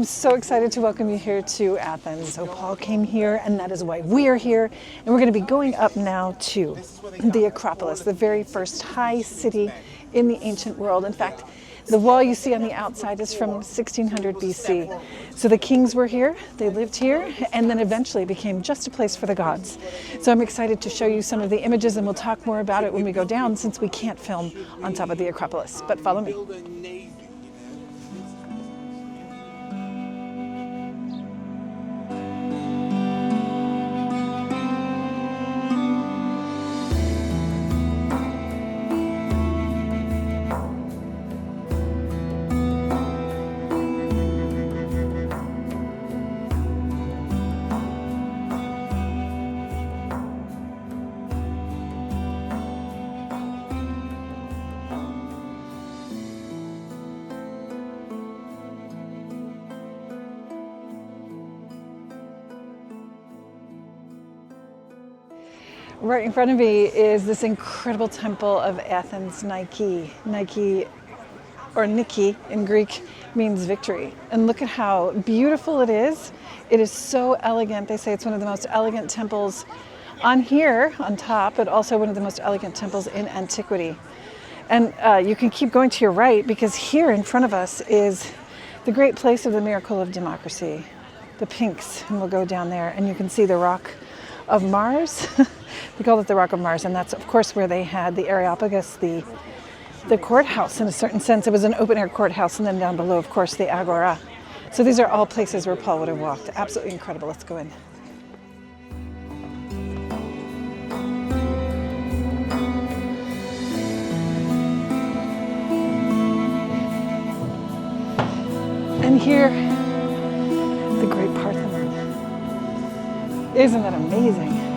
so excited to welcome you here to Athens. So Paul came here, and that is why we are here. And we're going to be going up now to the Acropolis, the very first high city in the ancient world. In fact, the wall you see on the outside is from 1600 BC. So the kings were here, they lived here, and then eventually became just a place for the gods. So I'm excited to show you some of the images, and we'll talk more about it when we go down, since we can't film on top of the Acropolis. But follow me. Right in front of me is this incredible temple of Athens, Nike, or Nike in Greek means victory. And look at how beautiful it is. It is so elegant. They say it's one of the most elegant temples on here, on top, but also one of the most elegant temples in antiquity. And you can keep going to your right, because here in front of us is the great place of the miracle of democracy, the Pinks, and we'll go down there and you can see the rock of Mars. They call it the Rock of Mars, and that's of course where they had the Areopagus, the courthouse in a certain sense. It was an open air courthouse, and then down below, of course, the Agora. So these are all places where Paul would have walked. Absolutely incredible. Let's go in. And here, the great Parthenon. Isn't that amazing?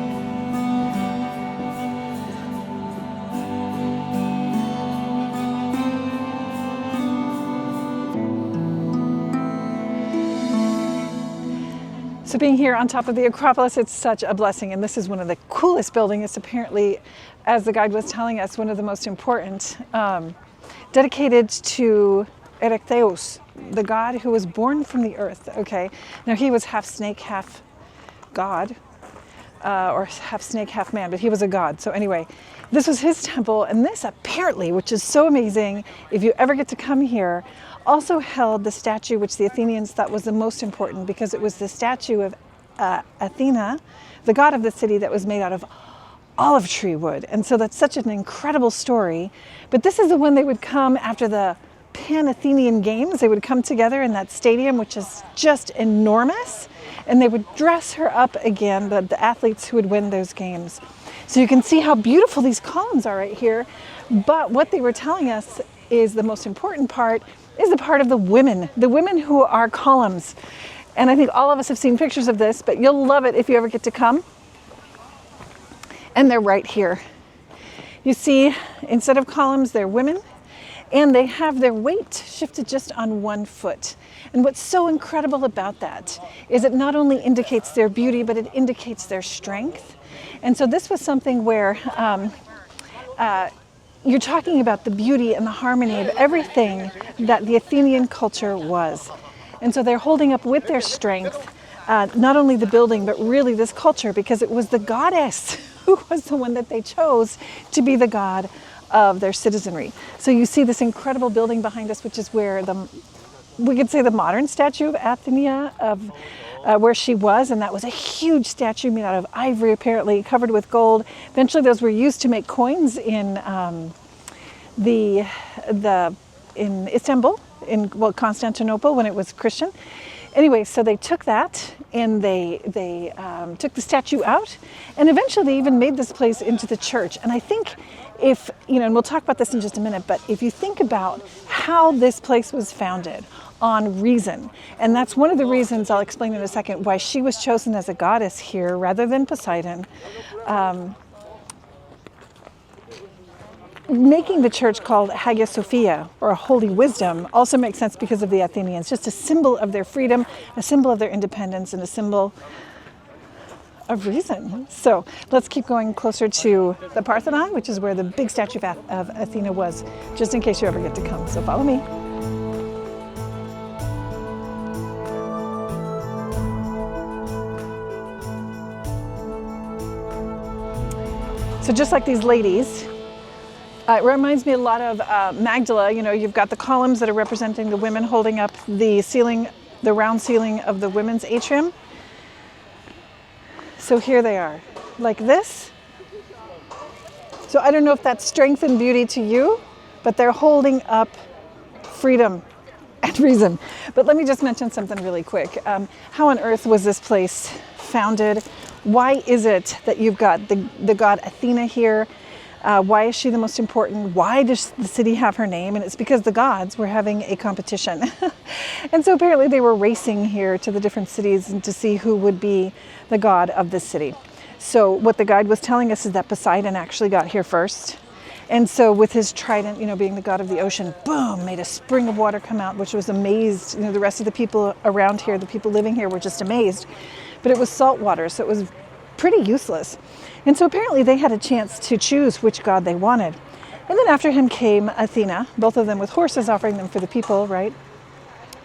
So being here on top of the Acropolis, it's such a blessing. And this is one of the coolest buildings. It's apparently, as the guide was telling us, one of the most important, dedicated to Erechtheion, the god who was born from the earth. Okay, now he was half snake, half god, or half snake, half man, but he was a god. So anyway, this was his temple, and this apparently, which is so amazing, if you ever get to come here, also held the statue which the Athenians thought was the most important, because it was the statue of Athena, the god of the city, that was made out of olive tree wood. And so that's such an incredible story. But this is the one they would come after the Pan-Athenian Games. They would come together in that stadium, which is just enormous, and they would dress her up again, the athletes who would win those games. So you can see how beautiful these columns are right here. But what they were telling us is the most important part is the part of the women who are columns. And I think all of us have seen pictures of this, but you'll love it if you ever get to come. And they're right here. You see, instead of columns, they're women, and they have their weight shifted just on one foot. And what's so incredible about that is it not only indicates their beauty, but it indicates their strength. And so this was something where you're talking about the beauty and the harmony of everything that the Athenian culture was. And so they're holding up with their strength, not only the building, but really this culture, because it was the goddess who was the one that they chose to be the god of their citizenry. So you see this incredible building behind us, which is where we could say the modern statue of Athena, of where she was, and that was a huge statue made out of ivory, apparently covered with gold. Eventually those were used to make coins in in Istanbul, in Constantinople, when it was Christian. Anyway, so they took that and they took the statue out, and eventually they even made this place into the church. And I think if, and we'll talk about this in just a minute, but if you think about how this place was founded on reason, and that's one of the reasons, I'll explain in a second, why she was chosen as a goddess here rather than Poseidon. Making the church called Hagia Sophia, or Holy Wisdom, also makes sense because of the Athenians. Just a symbol of their freedom, a symbol of their independence, and a symbol of reason. So let's keep going closer to the Parthenon, which is where the big statue of Athena was, just in case you ever get to come. So follow me. So just like these ladies, it reminds me a lot of Magdala. You know, you've got the columns that are representing the women holding up the ceiling, the round ceiling of the women's atrium. So here they are, like this. So I don't know if that's strength and beauty to you, but they're holding up freedom and reason. But let me just mention something really quick. How on earth was this place founded? Why is it that you've got the god Athena here? Why is she the most important? Why does the city have her name? And it's because the gods were having a competition. And so apparently they were racing here to the different cities and to see who would be the god of this city. So what the guide was telling us is that Poseidon actually got here first. And so with his trident, you know, being the god of the ocean, boom, made a spring of water come out, which was amazed. You know, the rest of the people around here, the people living here were just amazed. But it was salt water, so it was pretty useless. And so apparently they had a chance to choose which god they wanted. And then after him came Athena, both of them with horses offering them for the people, right?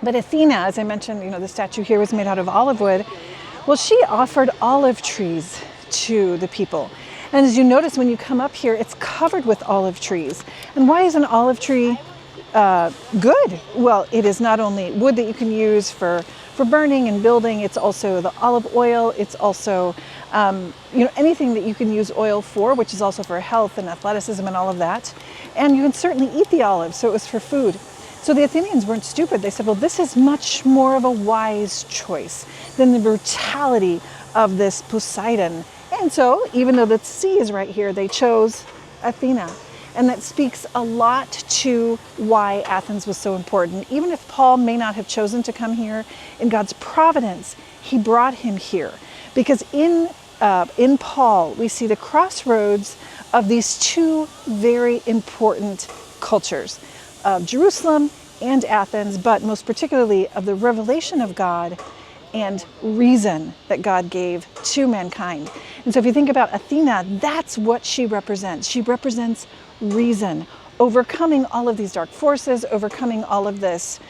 But Athena, as I mentioned, you know, the statue here was made out of olive wood. Well, she offered olive trees to the people. And as you notice when you come up here, it's covered with olive trees. And why is an olive tree good? Well, it is not only wood that you can use for burning and building, it's also the olive oil, it's also you know, anything that you can use oil for, which is also for health and athleticism and all of that. And you can certainly eat the olive, so it was for food. So the Athenians weren't stupid. They said, well, this is much more of a wise choice than the brutality of this Poseidon. And so, even though the sea is right here, they chose Athena. And that speaks a lot to why Athens was so important. Even if Paul may not have chosen to come here, in God's providence, he brought him here. Because in Paul, we see the crossroads of these two very important cultures, of Jerusalem and Athens, but most particularly of the revelation of God and reason that God gave to mankind. And so if you think about Athena, that's what she represents. She represents reason, overcoming all of these dark forces, overcoming all of this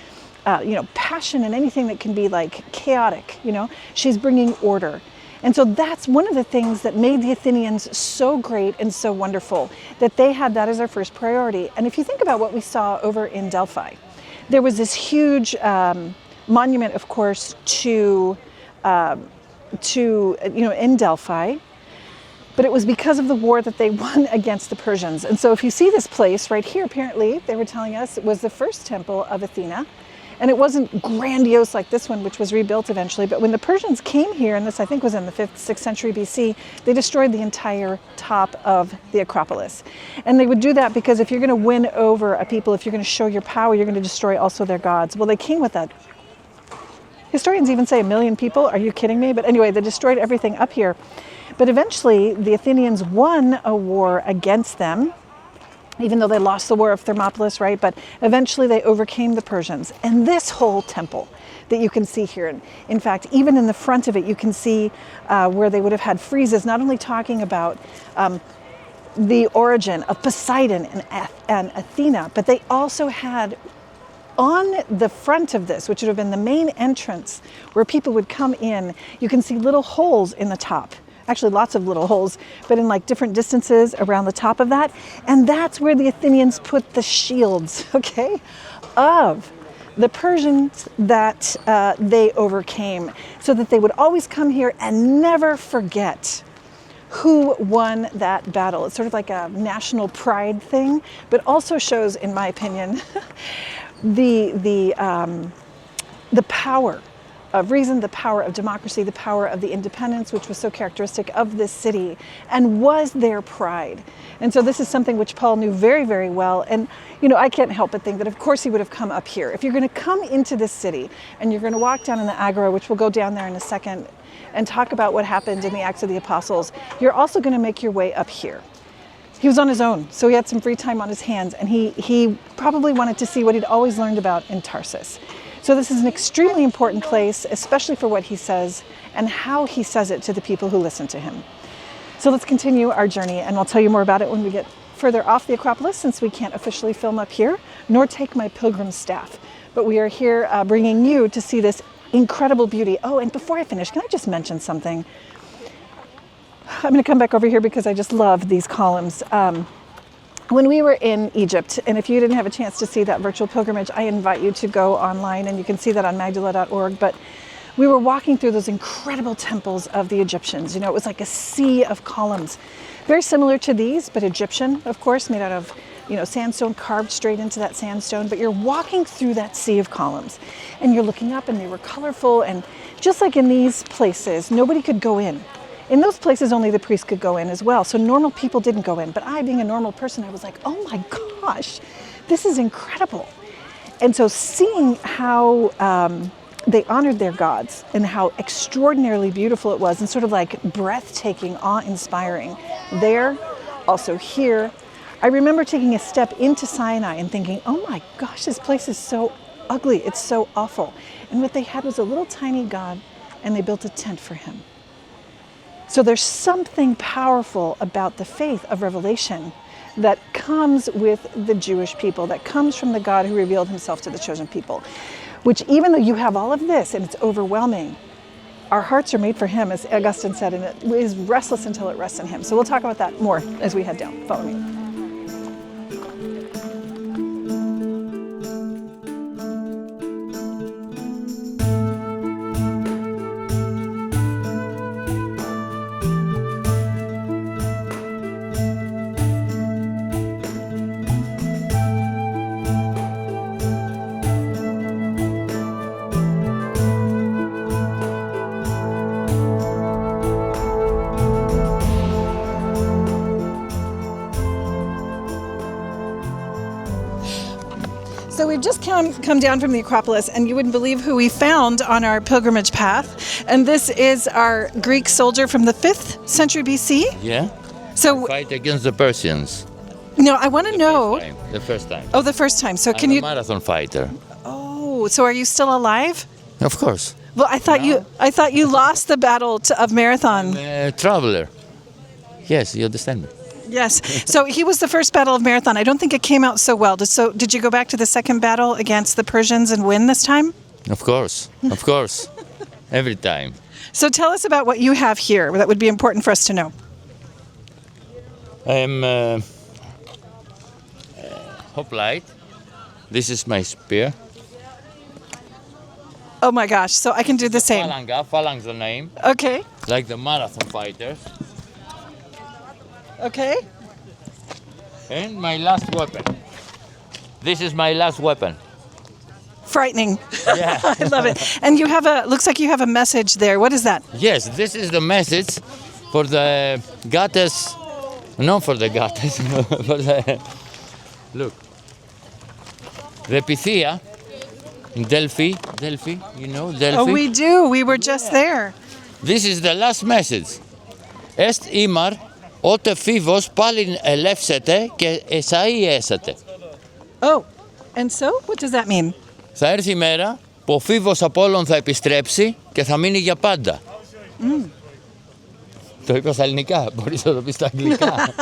you know, passion and anything that can be like chaotic, you know, she's bringing order. And so that's one of the things that made the Athenians so great and so wonderful, that they had that as their first priority. And if you think about what we saw over in Delphi, there was this huge monument, of course, to you know, in Delphi, but it was because of the war that they won against the Persians. And so if you see this place right here, apparently they were telling us it was the first temple of Athena. And it wasn't grandiose like this one, which was rebuilt eventually. But when the Persians came here, and this I think was in the 5th, 6th century BC, they destroyed the entire top of the Acropolis. And they would do that because if you're going to win over a people, if you're going to show your power, you're going to destroy also their gods. Well, they came with that. Historians even say 1 million people. Are you kidding me? But anyway, they destroyed everything up here. But eventually, the Athenians won a war against them, even though they lost the war of Thermopylae, right? But eventually they overcame the Persians. And this whole temple that you can see here, in fact, even in the front of it, you can see where they would have had friezes, not only talking about the origin of Poseidon and Athena, but they also had on the front of this, which would have been the main entrance where people would come in, you can see little holes in the top. Actually lots of little holes, but in like different distances around the top of that. And that's where the Athenians put the shields, okay, of the Persians that they overcame, so that they would always come here and never forget who won that battle. It's sort of like a national pride thing, but also shows, in my opinion, the power of reason, the power of democracy, the power of the independence, which was so characteristic of this city and was their pride. And so this is something which Paul knew very, very well. And, you know, I can't help but think that, of course, he would have come up here. If you're going to come into this city and you're going to walk down in the Agora, which we'll go down there in a second, and talk about what happened in the Acts of the Apostles, you're also going to make your way up here. He was on his own, so he had some free time on his hands, and he probably wanted to see what he'd always learned about in Tarsus. So this is an extremely important place, especially for what he says and how he says it to the people who listen to him. So let's continue our journey, and I'll tell you more about it when we get further off the Acropolis, since we can't officially film up here, nor take my pilgrim staff. But we are here bringing you to see this incredible beauty. Oh, and before I finish, can I just mention something? I'm going to come back over here because I just love these columns. When we were in Egypt, and if you didn't have a chance to see that virtual pilgrimage, I invite you to go online, and you can see that on magdala.org. But we were walking through those incredible temples of the Egyptians. You know, it was like a sea of columns, very similar to these, but Egyptian, of course, made out of, you know, sandstone, carved straight into that sandstone. But you're walking through that sea of columns, and you're looking up, and they were colorful. And just like in these places, nobody could go in. In those places, only the priests could go in as well. So normal people didn't go in. But I, being a normal person, I was like, oh my gosh, this is incredible. And so seeing how they honored their gods and how extraordinarily beautiful it was, and sort of like breathtaking, awe-inspiring there, also here. I remember taking a step into Sinai and thinking, oh my gosh, this place is so ugly. It's so awful. And what they had was a little tiny god, and they built a tent for him. So there's something powerful about the faith of revelation that comes with the Jewish people, that comes from the God who revealed himself to the chosen people, which even though you have all of this and it's overwhelming, our hearts are made for him, as Augustine said, and it is restless until it rests in him. So we'll talk about that more as we head down. Follow me. So we've just come down from the Acropolis, and you wouldn't believe who we found on our pilgrimage path. And this is our Greek soldier from the 5th century BC. Yeah. So Fight against the Persians. No, I want to know. The first time. Oh, the first time. So can I'm you? a marathon fighter. Oh, so are you still alive? Of course. Well, I thought you lost the battle of Marathon. I'm a traveler. Yes, you understand me. Yes. So he was the first battle of Marathon. I don't think it came out so well. So did you go back to the second battle against the Persians and win this time? Of course. Of course. Every time. So tell us about what you have here that would be important for us to know. I'm hoplite. This is my spear. Oh my gosh. So I can do the same. Phalanx the name. Okay. Like the marathon fighters. Okay. And my last weapon. This is my last weapon. Frightening. Yeah. I love it. And you have looks like you have a message there. What is that? Yes, this is the message for the goddess, not for the goddess, for the, look. The Pythia in Delphi, you know, Delphi. Oh, we do. We were just there. This is the last message. Est imar, ote phivos palin elefsete και εσαΐ. Oh, and so? What does that mean? Θα έρθει η μέρα που ο Φίβος Απόλλων θα επιστρέψει και θα μείνει για πάντα. Το είπα στα ελληνικά, μπορείς να το πεις στα αγγλικά.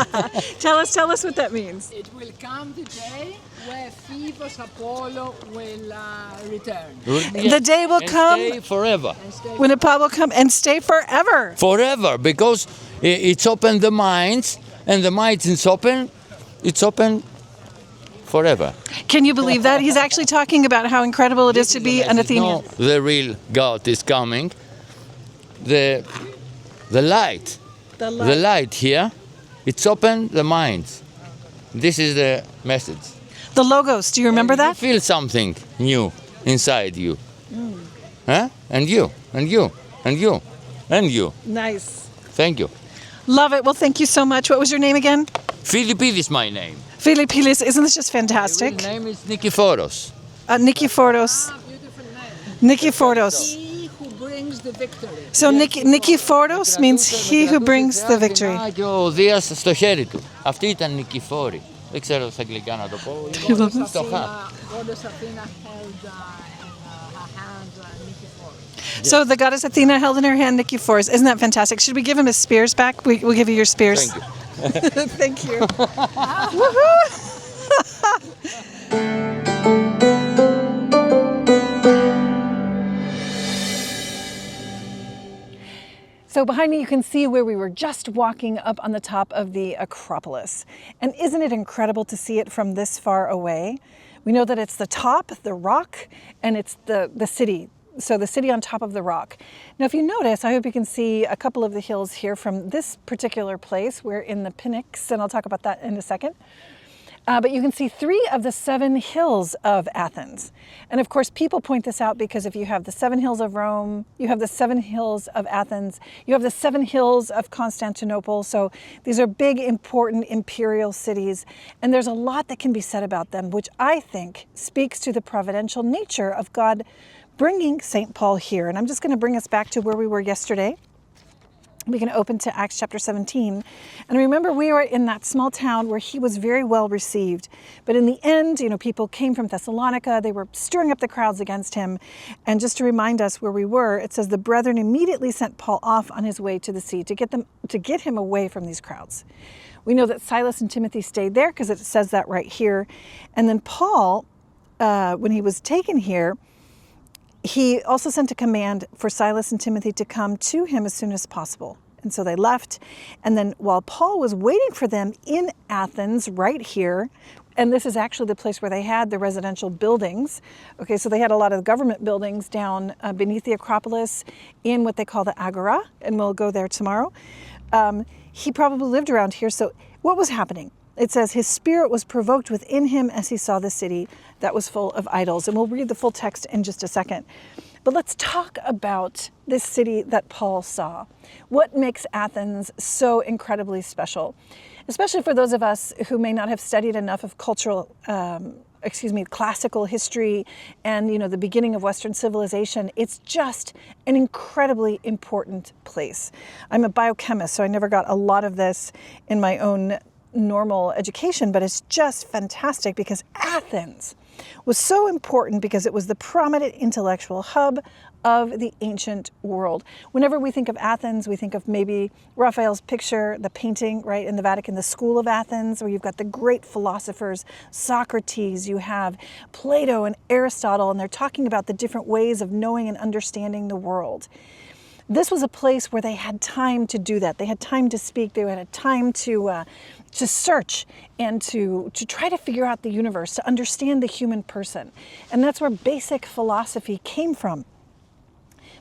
Tell us what that means. It will come the day where Phoebus Apollo will return. The day will come Stay forever. when Apollo will come and stay forever. Forever, because it's open the minds, and the minds it's open forever. Can you believe that? He's actually talking about how incredible it is to be an Athenian. No, the real God is coming. The light. The light. The light here, it's open the minds. This is the message. The logos, do you remember that? You feel something new inside you. Huh? And you, and you, and you, and you. Nice. Thank you. Love it. Well, thank you so much. What was your name again? Philippidis is my name. Philippilis. Isn't this just fantastic? My name is Nikiforos. Nikiforos. Beautiful name. Nikiforos. He who brings the victory. So Nikiforos means he who brings the victory. Και ο Δίας στο χέρι του. Αυτή ήταν Νικηφόρη. Δεν ξέρω στα αγγλικά να το πω. Στο χάρι. Goddess Athena held in her hand Nikiphorus. So the goddess Athena held in her hand Nikiforos. Isn't that fantastic? Should we give him his spears back? We'll give you your spears. Thank you. Thank you. Woohoo! So behind me, you can see where we were just walking up on the top of the Acropolis. And isn't it incredible to see it from this far away? We know that it's the top, the rock, and it's the city. So the city on top of the rock. Now, if you notice, I hope you can see a couple of the hills here from this particular place. We're in the Pnyx, and I'll talk about that in a second. But you can see 3 of the 7 hills of Athens. And of course, people point this out because if you have the 7 hills of Rome, you have the 7 hills of Athens, you have the 7 hills of Constantinople. So these are big, important imperial cities. And there's a lot that can be said about them, which I think speaks to the providential nature of God bringing St. Paul here. And I'm just going to bring us back to where we were yesterday. We can open to Acts chapter 17. And remember, we were in that small town where he was very well received. But in the end, people came from Thessalonica. They were stirring up the crowds against him. And just to remind us where we were, it says the brethren immediately sent Paul off on his way to the sea to get him away from these crowds. We know that Silas and Timothy stayed there because it says that right here. And then Paul, when he was taken here, he also sent a command for Silas and Timothy to come to him as soon as possible. And so they left. And then while Paul was waiting for them in Athens, right here, and this is actually the place where they had the residential buildings. Okay, so they had a lot of government buildings down beneath the Acropolis in what they call the Agora, and we'll go there tomorrow. He probably lived around here. So what was happening? It says his spirit was provoked within him as he saw the city that was full of idols. And we'll read the full text in just a second. But let's talk about this city that Paul saw. What makes Athens so incredibly special? Especially for those of us who may not have studied enough of classical history and, the beginning of Western civilization. It's just an incredibly important place. I'm a biochemist, so I never got a lot of this in my own normal education, but it's just fantastic because Athens was so important because it was the prominent intellectual hub of the ancient world. Whenever we think of Athens, we think of maybe Raphael's picture, the painting, right, in the Vatican, the School of Athens, where you've got the great philosophers, Socrates, you have Plato and Aristotle, and they're talking about the different ways of knowing and understanding the world. This was a place where they had time to do that. They had time to speak. They had a time to search and to try to figure out the universe, to understand the human person. And that's where basic philosophy came from.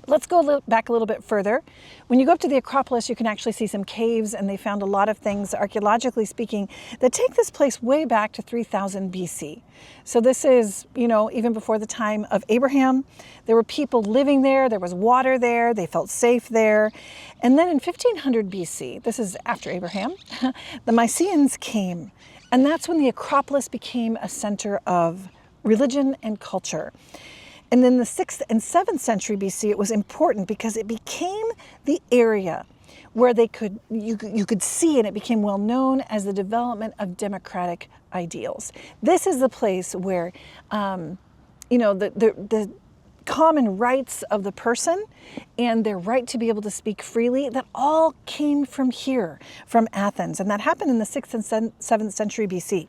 Let's go back a little bit further. When you go up to the Acropolis, you can actually see some caves, and they found a lot of things, archaeologically speaking, that take this place way back to 3000 BC. So this is, even before the time of Abraham. There were people living there. There was water there. They felt safe there. And then in 1500 BC, this is after Abraham, the Mycenaeans came. And that's when the Acropolis became a center of religion and culture. And in the 6th and 7th century BC, it was important because it became the area where you could see, and it became well known as the development of democratic ideals. This is the place where, the common rights of the person and their right to be able to speak freely, that all came from here, from Athens. And that happened in the 6th and 7th century BC.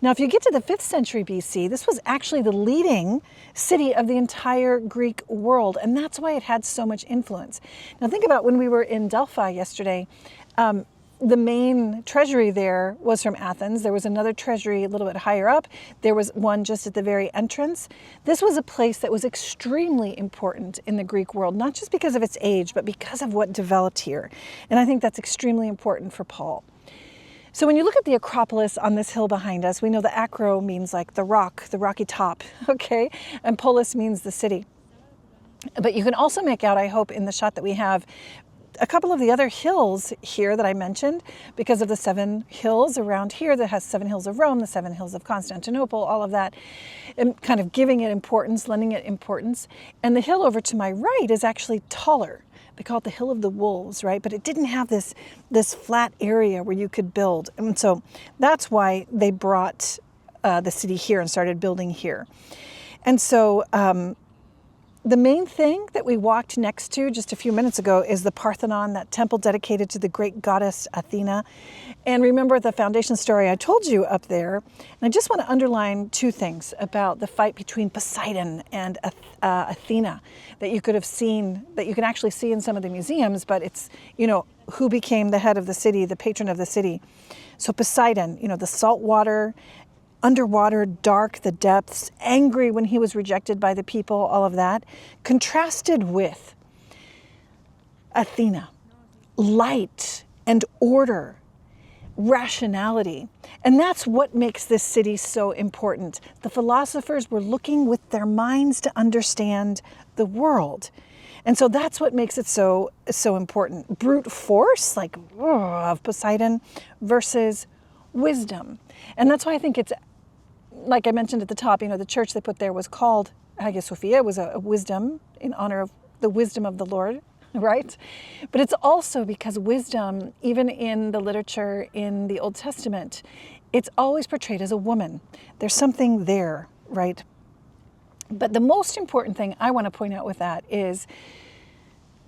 Now, if you get to the 5th century BC, this was actually the leading city of the entire Greek world, and that's why it had so much influence. Now, think about when we were in Delphi yesterday, the main treasury there was from Athens. There was another treasury a little bit higher up. There was one just at the very entrance. This was a place that was extremely important in the Greek world, not just because of its age, but because of what developed here. And I think that's extremely important for Paul. So when you look at the Acropolis on this hill behind us, we know the acro means like the rock, the rocky top, okay? And polis means the city. But you can also make out, I hope, in the shot that we have, a couple of the other hills here that I mentioned, because of the 7 hills around here that has 7 hills of Rome, the 7 hills of Constantinople, all of that, and kind of giving it importance, lending it importance. And the hill over to my right is actually taller. They call it the Hill of the Wolves, right? But it didn't have this flat area where you could build. And so that's why they brought the city here and started building here. And so the main thing that we walked next to just a few minutes ago is the Parthenon, that temple dedicated to the great goddess Athena. And remember the foundation story I told you up there. And I just want to underline two things about the fight between Poseidon and Athena that you could have seen, that you can actually see in some of the museums, but it's, who became the head of the city, the patron of the city. So Poseidon, the salt water, underwater, dark, the depths, angry when he was rejected by the people, all of that, contrasted with Athena, light and order, rationality. And that's what makes this city so important. The philosophers were looking with their minds to understand the world. And so that's what makes it so important. Brute force, like of Poseidon, versus wisdom. And that's why I think it's, like I mentioned at the top, the church they put there was called Hagia Sophia. It was a wisdom in honor of the wisdom of the Lord, right? But it's also because wisdom, even in the literature in the Old Testament, it's always portrayed as a woman. There's something there, right? But the most important thing I want to point out with that is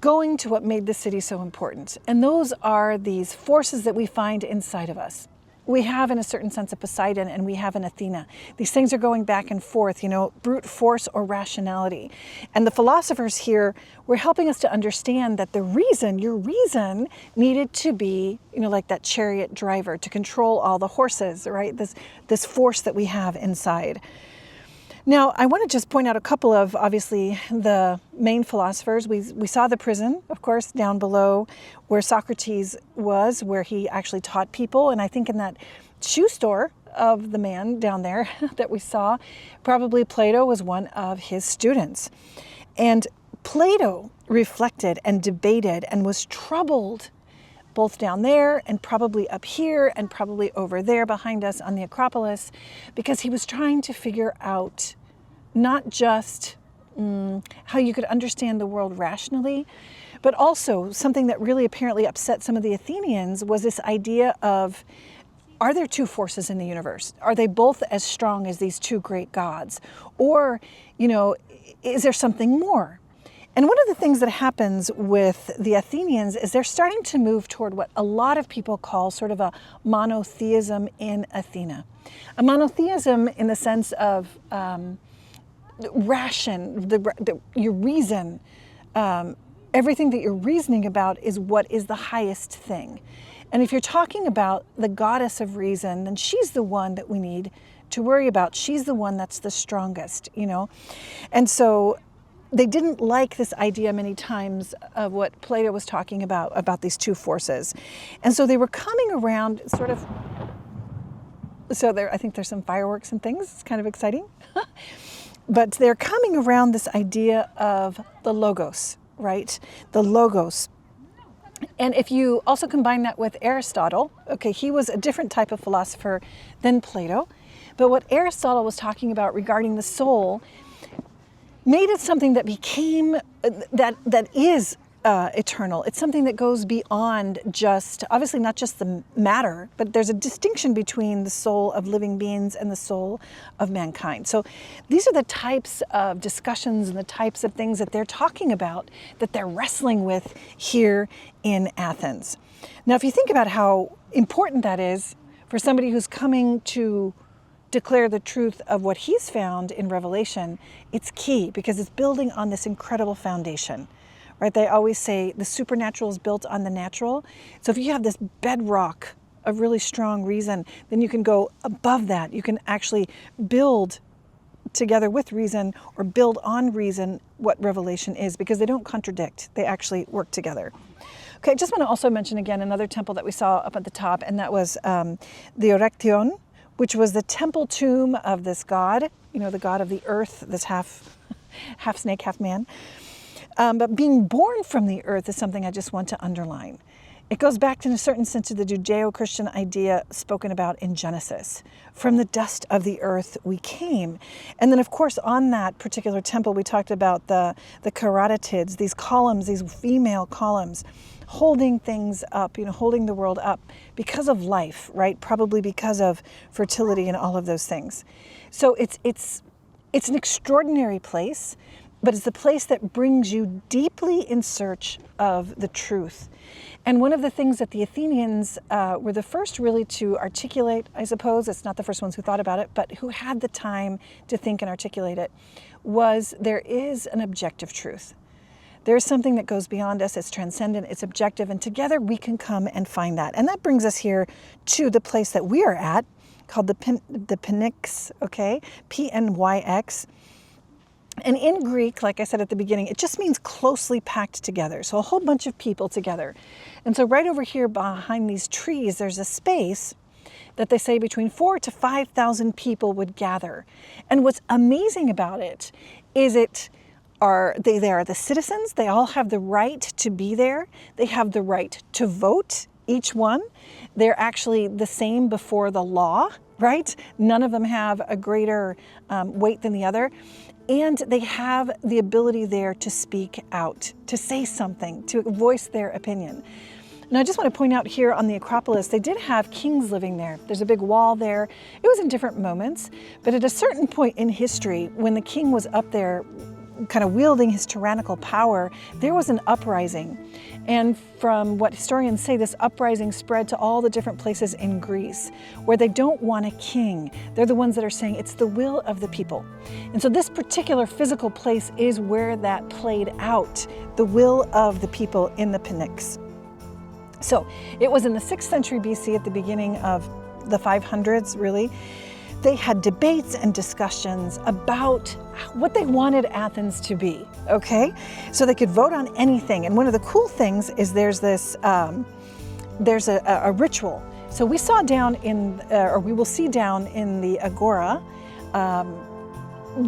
going to what made the city so important. And those are these forces that we find inside of us. We have, in a certain sense, a Poseidon, and we have an Athena. These things are going back and forth, brute force or rationality. And the philosophers here were helping us to understand that your reason needed to be, like that chariot driver to control all the horses, right? This force that we have inside. Now, I want to just point out a couple of, obviously, the main philosophers. We saw the prison, of course, down below where Socrates was, where he actually taught people. And I think in that shoe store of the man down there that we saw, probably Plato was one of his students. And Plato reflected and debated and was troubled both down there and probably up here and probably over there behind us on the Acropolis, because he was trying to figure out not just how you could understand the world rationally, but also something that really apparently upset some of the Athenians was this idea of, are there two forces in the universe? Are they both as strong as these two great gods? Or, is there something more? And one of the things that happens with the Athenians is they're starting to move toward what a lot of people call sort of a monotheism in Athena. A monotheism in the sense of your reason, everything that you're reasoning about is what is the highest thing. And if you're talking about the goddess of reason, then she's the one that we need to worry about. She's the one that's the strongest, And so they didn't like this idea many times of what Plato was talking about these two forces. And so they were coming around sort of, I think there's some fireworks and things, it's kind of exciting. But they're coming around this idea of the logos, right? The logos. And if you also combine that with Aristotle, okay, he was a different type of philosopher than Plato. But what Aristotle was talking about regarding the soul made it something that became, that is eternal. It's something that goes beyond just, obviously not just the matter, but there's a distinction between the soul of living beings and the soul of mankind. So these are the types of discussions and the types of things that they're talking about, that they're wrestling with here in Athens. Now, if you think about how important that is for somebody who's coming to declare the truth of what he's found in Revelation, it's key because it's building on this incredible foundation, right? They always say the supernatural is built on the natural. So if you have this bedrock of really strong reason, then you can go above that. You can actually build together with reason or build on reason what Revelation is, because they don't contradict. They actually work together. Okay, I just want to also mention again another temple that we saw up at the top, and that was the Erechtheion, which was the temple tomb of this god, the god of the earth, this half snake, half man. But being born from the earth is something I just want to underline. It goes back in a certain sense to the Judeo-Christian idea spoken about in Genesis. From the dust of the earth we came. And then, of course, on that particular temple, we talked about the caryatids, these columns, these female columns, holding things up, holding the world up because of life, right? Probably because of fertility and all of those things. So it's an extraordinary place. but it's the place that brings you deeply in search of the truth. And one of the things that the Athenians were the first really to articulate, I suppose, it's not the first ones who thought about it, but who had the time to think and articulate it, was there is an objective truth. There's something that goes beyond us, it's transcendent, it's objective, and together we can come and find that. And that brings us here to the place that we are at, called the Pnyx, okay? P-N-Y-X. And in Greek, like I said at the beginning, it just means closely packed together. So a whole bunch of people together. And so right over here behind these trees, there's a space that they say between 4,000 to 5,000 people would gather. And what's amazing about it is they are the citizens. They all have the right to be there. They have the right to vote, each one. They're actually the same before the law, right? None of them have a greater weight than the other. And they have the ability there to speak out, to say something, to voice their opinion. Now, I just want to point out here on the Acropolis, they did have kings living there. There's a big wall there. It was in different moments, but at a certain point in history, when the king was up there kind of wielding his tyrannical power, there was an uprising. And from what historians say, this uprising spread to all the different places in Greece where they don't want a king. They're the ones that are saying it's the will of the people. And so this particular physical place is where that played out, the will of the people in the Pnyx. So it was in the 6th century BC, at the beginning of the 500s, really. They had debates and discussions about what they wanted Athens to be, okay? So they could vote on anything. And one of the cool things is there's a ritual. So we saw down in, or we will see down in the Agora,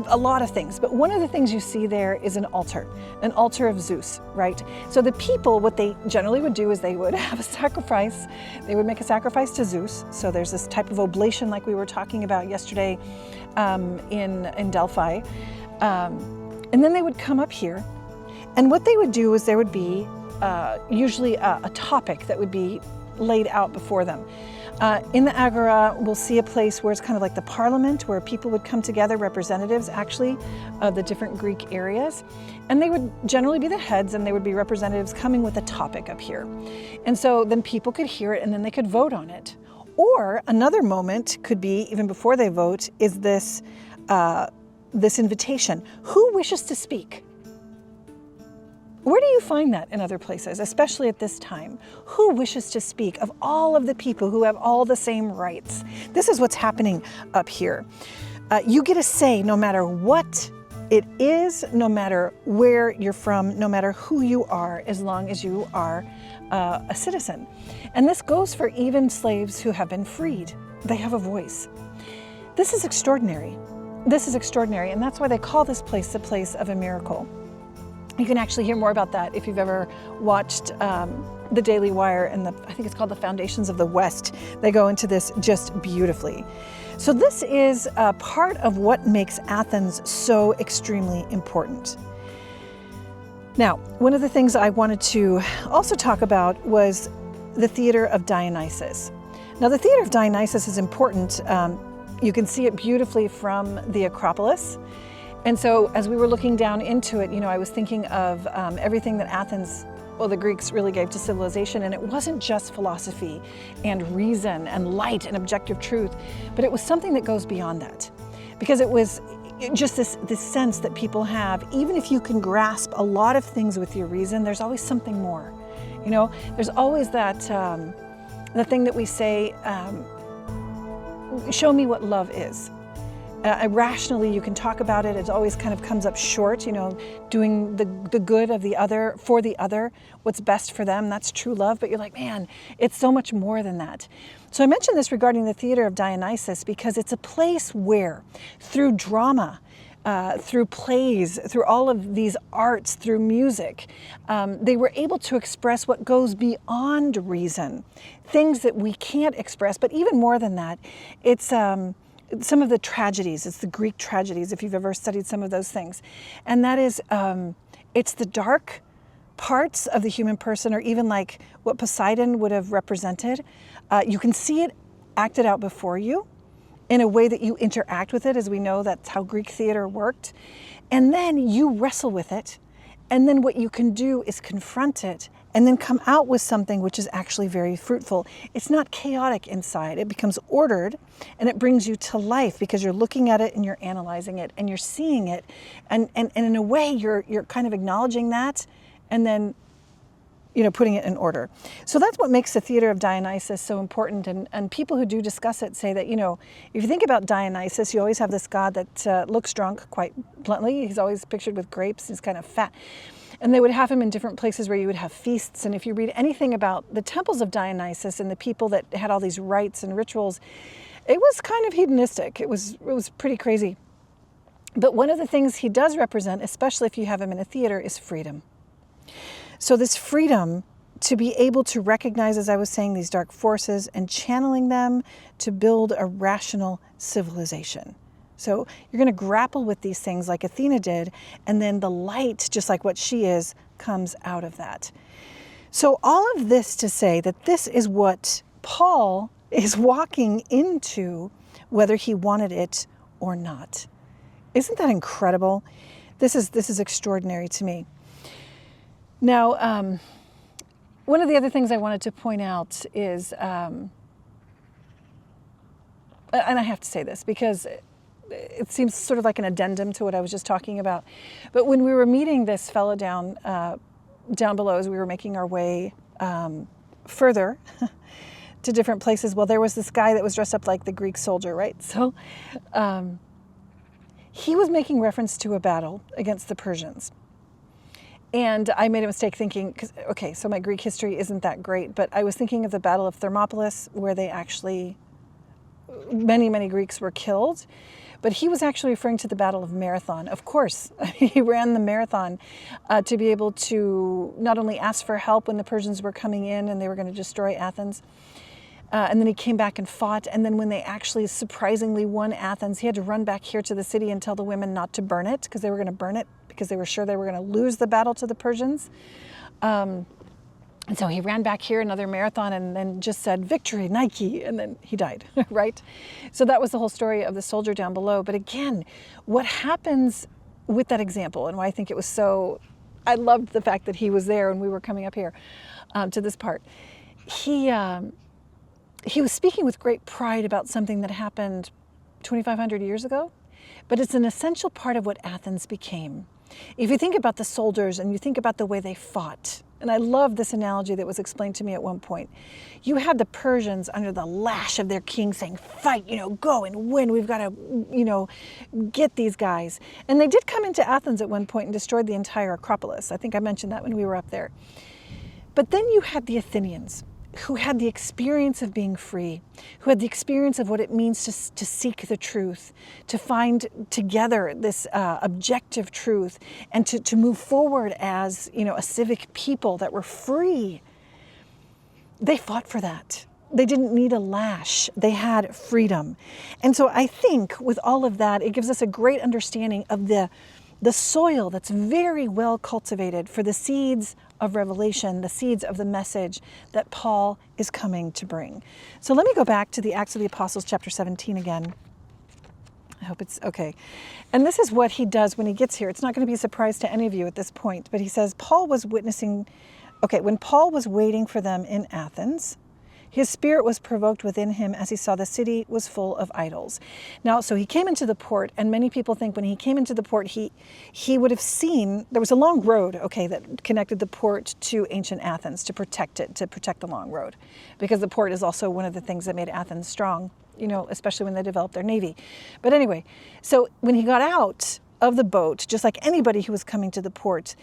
a lot of things, but one of the things you see there is an altar of Zeus, right? So the people, what they generally would do is they would have a sacrifice. They would make a sacrifice to Zeus. So there's this type of oblation like we were talking about yesterday in Delphi. And then they would come up here. And what they would do is there would be usually a topic that would be laid out before them. In the Agora, we'll see a place where it's kind of like the parliament, where people would come together, representatives actually of the different Greek areas. And they would generally be the heads, and they would be representatives coming with a topic up here. And so then people could hear it and then they could vote on it. Or another moment could be, even before they vote, is this invitation. Who wishes to speak? Where do you find that in other places, especially at this time? Who wishes to speak of all of the people who have all the same rights? This is what's happening up here. You get a say no matter what it is, no matter where you're from, no matter who you are, as long as you are a citizen. And this goes for even slaves who have been freed. They have a voice. This is extraordinary. This is extraordinary, and that's why they call this place the place of a miracle. You can actually hear more about that if you've ever watched The Daily Wire and I think it's called The Foundations of the West. They go into this just beautifully. So this is part of what makes Athens so extremely important. Now, one of the things I wanted to also talk about was the Theater of Dionysus. Now, the Theater of Dionysus is important. You can see it beautifully from the Acropolis. And so as we were looking down into it, I was thinking of everything that Athens, the Greeks really gave to civilization. And it wasn't just philosophy and reason and light and objective truth, but it was something that goes beyond that. Because it was just this sense that people have, even if you can grasp a lot of things with your reason, there's always something more. There's always that, the thing that we say, show me what love is. Rationally, you can talk about it. It always kind of comes up short, doing the good of the other, for the other, what's best for them. That's true love. But you're like, man, it's so much more than that. So I mentioned this regarding the Theater of Dionysus because it's a place where, through drama, through plays, through all of these arts, through music, they were able to express what goes beyond reason, things that we can't express. But even more than that, it's some of the tragedies. It's the Greek tragedies, if you've ever studied some of those things. And that is, it's the dark parts of the human person, or even like what Poseidon would have represented. You can see it acted out before you. in a way that you interact with it, as we know that's how Greek theater worked. And then you wrestle with it. And then what you can do is confront it and then come out with something which is actually very fruitful. It's not chaotic inside. It becomes ordered and it brings you to life because you're looking at it and you're analyzing it and you're seeing it. And in a way, you're kind of acknowledging that and then putting it in order. So that's what makes the theater of Dionysus so important. And people who do discuss it say that, if you think about Dionysus, you always have this god that looks drunk, quite bluntly. He's always pictured with grapes. He's kind of fat. And they would have him in different places where you would have feasts. And if you read anything about the temples of Dionysus and the people that had all these rites and rituals, it was kind of hedonistic. It was pretty crazy. But one of the things he does represent, especially if you have him in a theater, is freedom. So this freedom to be able to recognize, as I was saying, these dark forces and channeling them to build a rational civilization. So you're going to grapple with these things like Athena did, and then the light, just like what she is, comes out of that. So all of this to say that this is what Paul is walking into, whether he wanted it or not. Isn't that incredible? This is extraordinary to me. Now, one of the other things I wanted to point out is, and I have to say this because it seems sort of like an addendum to what I was just talking about. But when we were meeting this fellow down below as we were making our way further to different places, well, there was this guy that was dressed up like the Greek soldier, right? So he was making reference to a battle against the Persians. And I made a mistake thinking, so my Greek history isn't that great, but I was thinking of the Battle of Thermopylae, where they actually, many, many Greeks were killed. But he was actually referring to the Battle of Marathon. Of course, he ran the marathon to be able to not only ask for help when the Persians were coming in and they were going to destroy Athens, and then he came back and fought. And then when they actually surprisingly won Athens, he had to run back here to the city and tell the women not to burn it because they were going to burn it because they were sure they were going to lose the battle to the Persians. And so he ran back here another marathon and then just said, "Victory, Nike," and then he died, right? So that was the whole story of the soldier down below. But again, what happens with that example and why I think it was so, I loved the fact that he was there and we were coming up here to this part. He was speaking with great pride about something that happened 2,500 years ago, but it's an essential part of what Athens became. If you think about the soldiers and you think about the way they fought, and I love this analogy that was explained to me at one point. You had the Persians under the lash of their king saying, "Fight, go and win. We've got to, get these guys." And they did come into Athens at one point and destroyed the entire Acropolis. I think I mentioned that when we were up there. But then you had the Athenians, who had the experience of being free, who had the experience of what it means to seek the truth, to find together this objective truth, and to move forward as a civic people that were free. They fought for that. They didn't need a lash. They had freedom. And so I think with all of that, it gives us a great understanding of the soil that's very well cultivated for the seeds of revelation, the seeds of the message that Paul is coming to bring. So let me go back to the Acts of the Apostles, chapter 17 again. I hope it's okay. And this is what he does when he gets here. It's not going to be a surprise to any of you at this point, but he says, when Paul was waiting for them in Athens, his spirit was provoked within him as he saw the city was full of idols. Now, so he came into the port, and many people think when he came into the port, he would have seen, there was a long road, that connected the port to ancient Athens to protect the long road. Because the port is also one of the things that made Athens strong, especially when they developed their navy. But anyway, so when he got out of the boat, just like anybody who was coming to the port,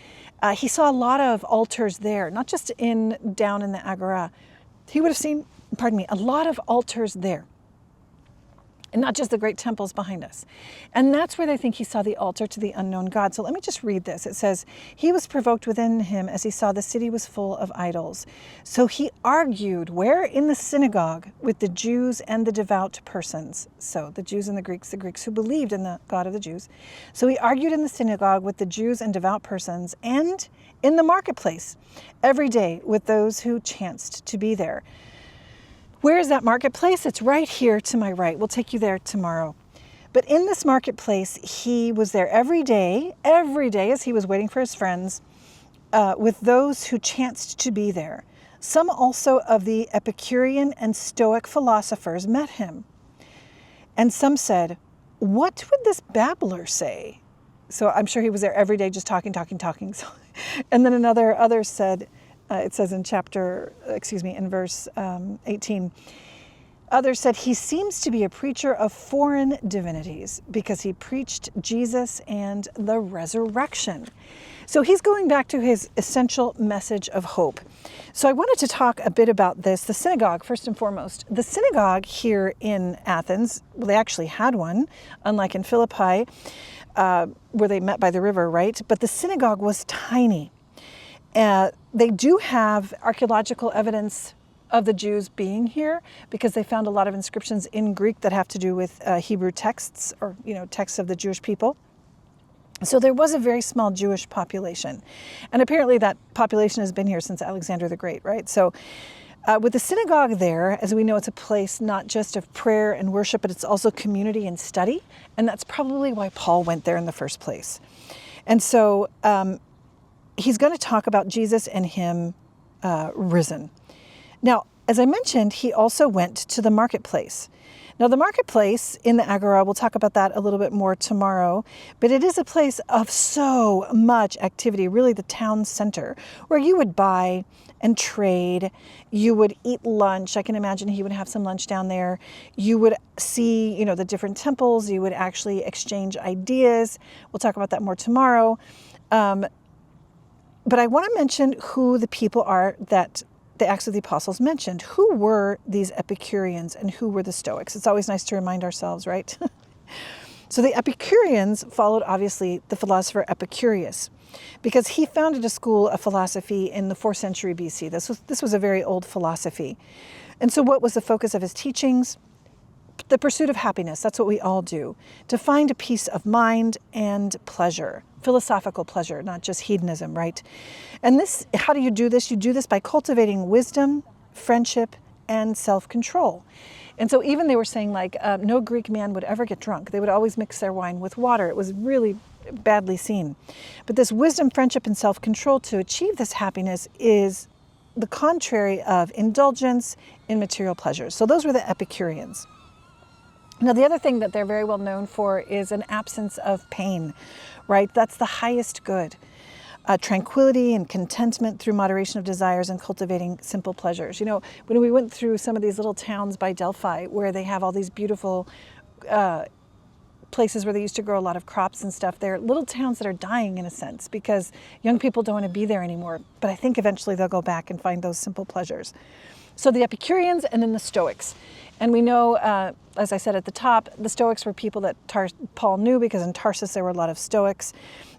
he saw a lot of altars there, not just down in the Agora. He would have seen, a lot of altars there. And not just the great temples behind us. And that's where they think he saw the altar to the unknown God. So let me just read this. It says, he was provoked within him as he saw the city was full of idols. So he argued, where? In the synagogue with the Jews and the devout persons. So the Jews and the Greeks who believed in the God of the Jews. So he argued in the synagogue with the Jews and devout persons and in the marketplace every day with those who chanced to be there. Where is that marketplace? It's right here to my right. We'll take you there tomorrow. But in this marketplace, he was there every day as he was waiting for his friends, with those who chanced to be there. Some also of the Epicurean and Stoic philosophers met him. And some said, "What would this babbler say?" So I'm sure he was there every day just talking. So, and then others said, it says in verse 18, others said, "He seems to be a preacher of foreign divinities because he preached Jesus and the resurrection." So he's going back to his essential message of hope. So I wanted to talk a bit about this. The synagogue, first and foremost. The synagogue here in Athens, well, they actually had one, unlike in Philippi, where they met by the river, right? But the synagogue was tiny. They do have archaeological evidence of the Jews being here because they found a lot of inscriptions in Greek that have to do with Hebrew texts, or texts of the Jewish people. So there was a very small Jewish population. And apparently that population has been here since Alexander the Great, right? So with the synagogue there, as we know, it's a place not just of prayer and worship, but it's also community and study. And that's probably why Paul went there in the first place. And so he's going to talk about Jesus and him risen. Now, as I mentioned, he also went to the marketplace. Now, the marketplace in the Agora, we'll talk about that a little bit more tomorrow, but it is a place of so much activity, really the town center, where you would buy and trade, you would eat lunch. I can imagine he would have some lunch down there. You would see, the different temples. You would actually exchange ideas. We'll talk about that more tomorrow. But I want to mention who the people are that the Acts of the Apostles mentioned. Who were these Epicureans and who were the Stoics? It's always nice to remind ourselves, right? So the Epicureans followed, obviously, the philosopher Epicurus, because he founded a school of philosophy in the 4th century BC. This was a very old philosophy. And so what was the focus of his teachings? The pursuit of happiness. That's what we all do. To find a peace of mind and pleasure. Philosophical pleasure, not just hedonism, right? And how do you do this? You do this by cultivating wisdom, friendship, and self-control. And so even they were saying no Greek man would ever get drunk. They would always mix their wine with water. It was really badly seen. But this wisdom, friendship, and self-control to achieve this happiness is the contrary of indulgence in material pleasures. So those were the Epicureans. Now, the other thing that they're very well known for is an absence of pain, right? That's the highest good. Tranquility and contentment through moderation of desires and cultivating simple pleasures. When we went through some of these little towns by Delphi where they have all these beautiful places where they used to grow a lot of crops and stuff, they're little towns that are dying in a sense because young people don't want to be there anymore. But I think eventually they'll go back and find those simple pleasures. So the Epicureans and then the Stoics. And we know, as I said at the top, the Stoics were people that Paul knew because in Tarsus there were a lot of Stoics.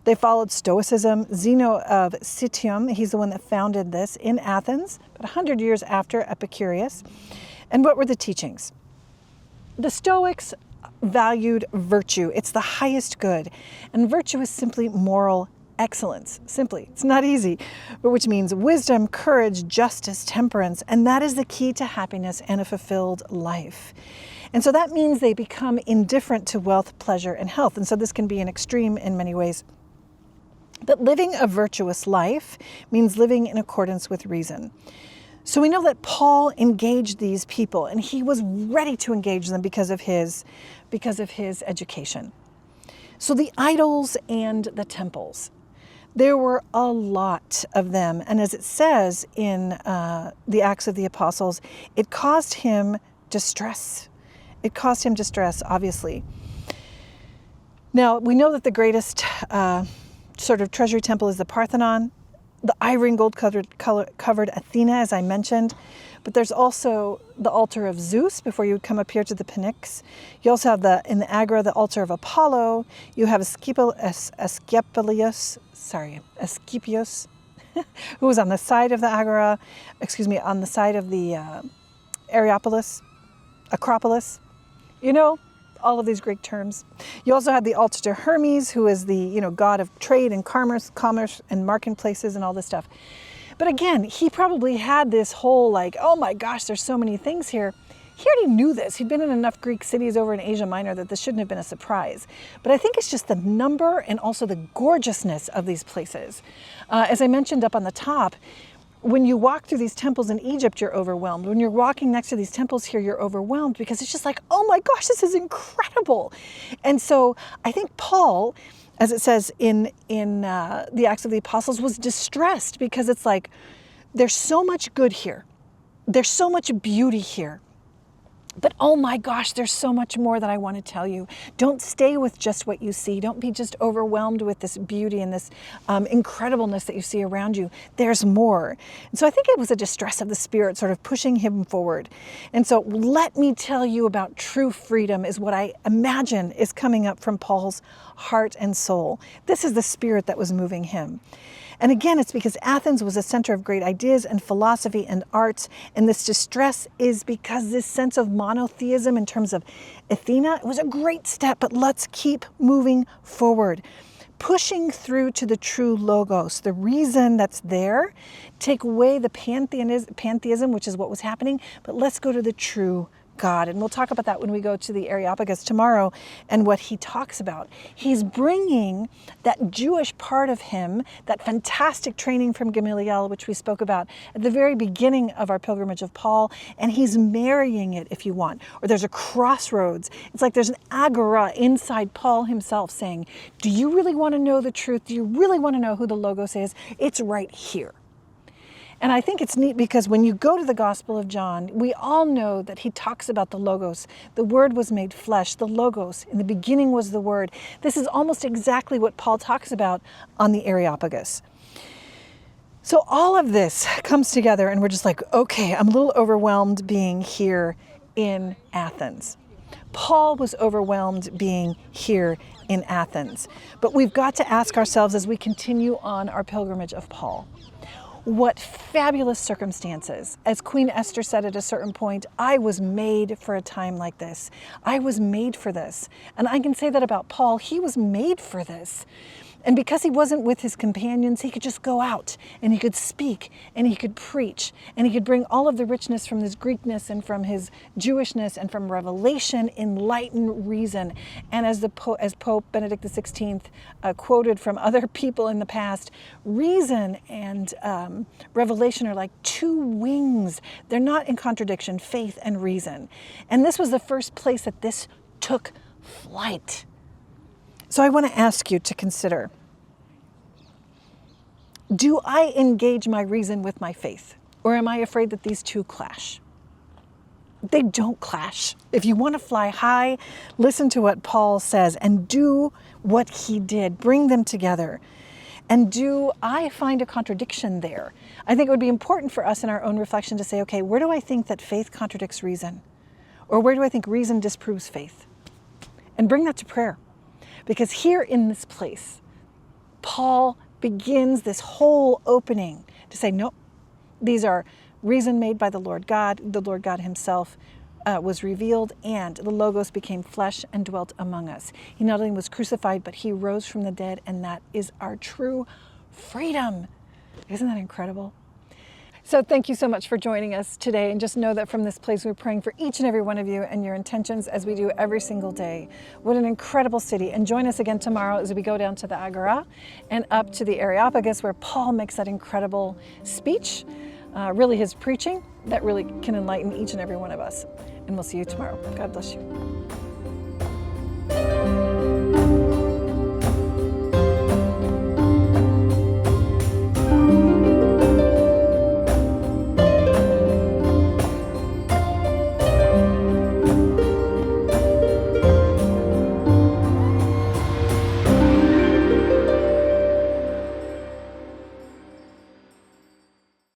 They followed Stoicism. Zeno of Citium, he's the one that founded this in Athens, about 100 years after Epicurus. And what were the teachings? The Stoics valued virtue. It's the highest good. And virtue is simply moral excellence. Simply. It's not easy, but which means wisdom, courage, justice, temperance. And that is the key to happiness and a fulfilled life. And so that means they become indifferent to wealth, pleasure, and health. And so this can be an extreme in many ways. But living a virtuous life means living in accordance with reason. So we know that Paul engaged these people, and he was ready to engage them because of his education. So the idols and the temples, there were a lot of them. And as it says in the Acts of the Apostles, it caused him distress. It caused him distress, obviously. Now, we know that the greatest sort of treasury temple is the Parthenon, the ivory and gold covered Athena, as I mentioned. But there's also the altar of Zeus before you would come up here to the Pnyx. You also have in the Agora, the altar of Apollo. You have Asclepius, who was on the side of the Agora, on the side of the Acropolis. All of these Greek terms. You also had the altar to Hermes, who is the god of trade and commerce and marketplaces and all this stuff. But again, he probably had this whole like, oh my gosh, there's so many things here. He already knew this. He'd been in enough Greek cities over in Asia Minor that this shouldn't have been a surprise. But I think it's just the number and also the gorgeousness of these places. As I mentioned up on the top, when you walk through these temples in Egypt, you're overwhelmed. When you're walking next to these temples here, you're overwhelmed because it's just like, oh my gosh, this is incredible. And so I think Paul, as it says in the Acts of the Apostles, was distressed because it's like, there's so much good here. There's so much beauty here. But oh my gosh, there's so much more that I want to tell you. Don't stay with just what you see. Don't be just overwhelmed with this beauty and this incredibleness that you see around you. There's more. And so I think it was a distress of the Spirit sort of pushing him forward. And so let me tell you about true freedom is what I imagine is coming up from Paul's heart and soul. This is the Spirit that was moving him. And again, it's because Athens was a center of great ideas and philosophy and arts. And this distress is because this sense of monotheism in terms of Athena, it was a great step, but let's keep moving forward. Pushing through to the true logos, the reason that's there. Take away the pantheism, which is what was happening, but let's go to the true God. And we'll talk about that when we go to the Areopagus tomorrow and what he talks about. He's bringing that Jewish part of him, that fantastic training from Gamaliel, which we spoke about at the very beginning of our pilgrimage of Paul, and he's marrying it, if you want. Or there's a crossroads. It's like there's an agora inside Paul himself saying, do you really want to know the truth? Do you really want to know who the Logos is? It's right here. And I think it's neat because when you go to the Gospel of John, we all know that he talks about the Logos. The Word was made flesh, the Logos. In the beginning was the Word. This is almost exactly what Paul talks about on the Areopagus. So all of this comes together and we're just like, okay, I'm a little overwhelmed being here in Athens. Paul was overwhelmed being here in Athens. But we've got to ask ourselves as we continue on our pilgrimage of Paul, what fabulous circumstances. As Queen Esther said at a certain point, I was made for a time like this. I was made for this. And I can say that about Paul. He was made for this. And because he wasn't with his companions, he could just go out and he could speak and he could preach and he could bring all of the richness from his Greekness and from his Jewishness and from revelation, enlighten reason. And as Pope Benedict XVI quoted from other people in the past, reason and revelation are like two wings. They're not in contradiction, faith and reason. And this was the first place that this took flight. So I want to ask you to consider, do I engage my reason with my faith? Or am I afraid that these two clash? They don't clash. If you want to fly high, listen to what Paul says and do what he did. Bring them together. And do I find a contradiction there? I think it would be important for us in our own reflection to say, okay, where do I think that faith contradicts reason? Or where do I think reason disproves faith? And bring that to prayer. Because here in this place, Paul begins this whole opening to say, no, these are reason made by the Lord God. The Lord God himself was revealed and the Logos became flesh and dwelt among us. He not only was crucified, but he rose from the dead, and that is our true freedom. Isn't that incredible? So thank you so much for joining us today, and just know that from this place we're praying for each and every one of you and your intentions as we do every single day. What an incredible city. And join us again tomorrow as we go down to the Agora and up to the Areopagus, where Paul makes that incredible speech, really his preaching that really can enlighten each and every one of us. And we'll see you tomorrow. God bless you.